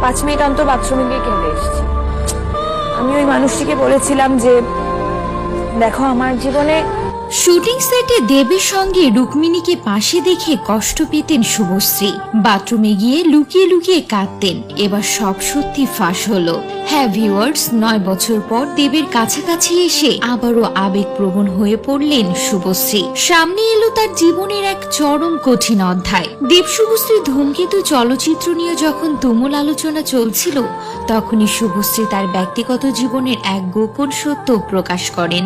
5 minute অন্তর বাথরুমে গিয়ে কেঁদে এসেছি। আমি ওই মানুষটিকে বলেছিলাম যে দেখো আমার জীবনে। শুটিং সেটে দেবের সঙ্গে রুক্মিণীকে পাশে দেখে কষ্ট পেতেন শুভশ্রী। বাথরুমে গিয়ে লুকিয়ে লুকিয়ে কাঁদতেন। এবার সব সত্যি ফাঁস হলো। হ্যাঁ ভিউয়ার্স, 9 বছর পর দেবের কাছাকাছি এসে আবারও আবেগপ্রবণ হয়ে পড়লেন শুভশ্রী। সামনে এলো তার জীবনের এক চরম কঠিন অধ্যায়। দেব শুভশ্রী ধূমকেতু চলচ্চিত্র নিয়ে যখন তুমুল আলোচনা চলছিল, তখনই শুভশ্রী তার ব্যক্তিগত জীবনের এক গোপন সত্য প্রকাশ করেন।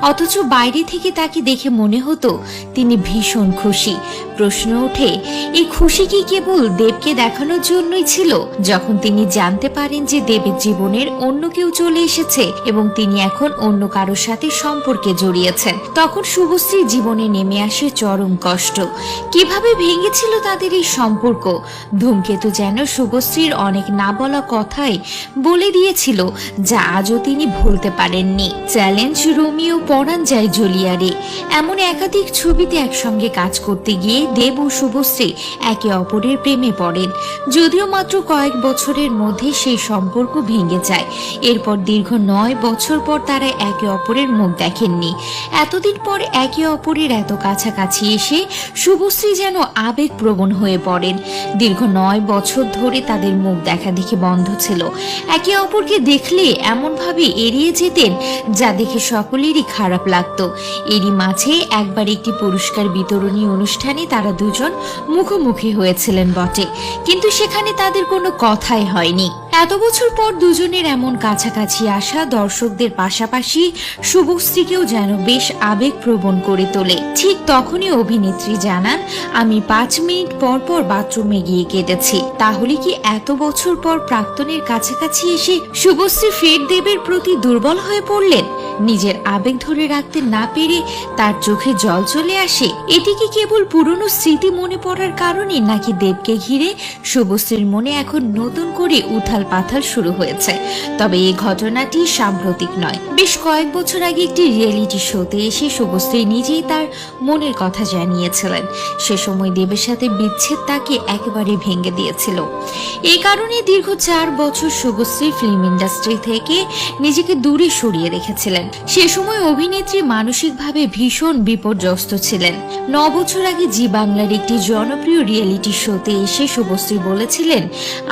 অথচ বাইরে থেকে তাকে দেখে মনে হতো তিনি ভীষণ খুশি। প্রশ্ন ওঠে, এই খুশি কি কেবল দেবকে দেখানোর জন্যই ছিল? যখন তিনি জানতে পারেন যে দেবের জীবনের অন্য কেউ চলে এসেছে এবং তিনি এখন অন্য কারোর সাথে সম্পর্কে জড়িয়েছেন, তখন শুভশ্রীর জীবনে নেমে আসে চরম কষ্ট। কিভাবে ভেঙেছিল তাদের এই সম্পর্ক? ধূমকেতু যেন শুভশ্রীর অনেক না বলা কথাই বলে দিয়েছিল, যা আজও তিনি ভুলতে পারেননি। চ্যালেঞ্জ, রোমিও, পরাণ যায় জুলিয়ারে, এমন একাধিক ছবিতে একসঙ্গে কাজ করতে গিয়ে দেব ও শুভশ্রী একে অপরের প্রেমে পড়েন। যদিও মাত্র কয়েক বছরের মধ্যে সেই সম্পর্ক ভেঙে যায়। এরপর দীর্ঘ 9 বছর পর তারা একে অপরের মুখ দেখেননি। এতদিন পর একে অপরের এত কাছাকাছি এসে শুভশ্রী যেন আবেগপ্রবণ হয়ে পড়েন। দীর্ঘ 9 বছর ধরে তাদের মুখ দেখা দেখি বন্ধ ছিল। একে অপরকে দেখলে এমন ভাবে এড়িয়ে যেতেন যা দেখে সকলেরই খারাপ লাগতো। এরই মাঝে একবার একটি পুরস্কার বিতরণী অনুষ্ঠানে তারা দুজন মুখোমুখি হয়েছিলেন বটে, কিন্তু সেখানে তাদের কোনো কথাই হয়নি। এত বছর পর দুজনের এমন কাছাকাছি আসা দর্শকদের পাশাপাশি শুভশ্রীকেও যেন বেশ আবেগপ্রবণ করে তোলে। ঠিক তখনই অভিনেত্রী জানান, আমি 5 মিনিট পর পর বাথরুমে গিয়ে কেঁদেছি। তাহলে কি এত বছর পর প্রাক্তনের কাছাকাছি এসে শুভশ্রী ফের দেবের প্রতি দুর্বল হয়ে পড়লেন? নিজের আবেগ ধরে রাখতে না পেরে তার চোখে জল চলে আসে। এটি কি কেবল পুরনো স্মৃতি মনে পড়ার কারণে, নাকি দেবকে ঘিরে শুভশ্রীর মনে এখন নতুন করে উথাল পাথাল শুরু হয়েছে? তবে এই ঘটনাটি সাম্প্রতিক নয়। বেশ কয়েক বছর আগে একটি রিয়েলিটি শোতে এসে শুভশ্রী নিজেই তার মনের কথা জানিয়েছিলেন। সে সময় দেবের সাথে বিচ্ছেদ তাকে একেবারে ভেঙে দিয়েছিল। এই কারণে দীর্ঘ 4 বছর শুভশ্রী ফিল্ম ইন্ডাস্ট্রি থেকে নিজেকে দূরে সরিয়ে রেখেছিলেন। সে সময় অভিনেত্রী মানসিকভাবে ভীষণ বিপর্যস্ত ছিলেন। 9 বছর আগে জি বাংলার একটি জনপ্রিয় রিয়েলিটি শোতে এসে শুভশ্রী বলেছিলেন,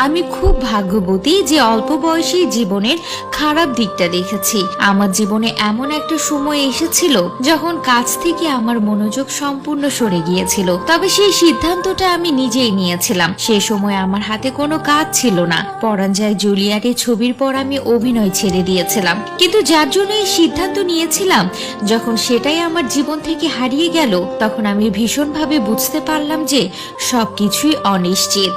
আমি খুব ভাগ্যবতী যে অল্প বয়সে জীবনের খারাপ দিকটা দেখেছি। আমার জীবনে এমন একটা সময় এসেছিল যখন কাজ থেকে আমার মনোযোগ সম্পূর্ণ সরে গিয়েছিল। তবে সেই সিদ্ধান্তটা আমি নিজেই নিয়েছিলাম। সেই সময় আমার হাতে কোনো কাজ ছিল না। পরাণ যায় জুলিয়ারে ছবির পর আমি অভিনয় ছেড়ে দিয়েছিলাম। কিন্তু যার জন্য এই সিদ্ধান্ত নিয়েছিলাম, যখন সেটাই আমার জীবন থেকে হারিয়ে গেল, তখন আমি ভীষণভাবে বুঝতে পারলাম যে সবকিছুই অনিশ্চিত।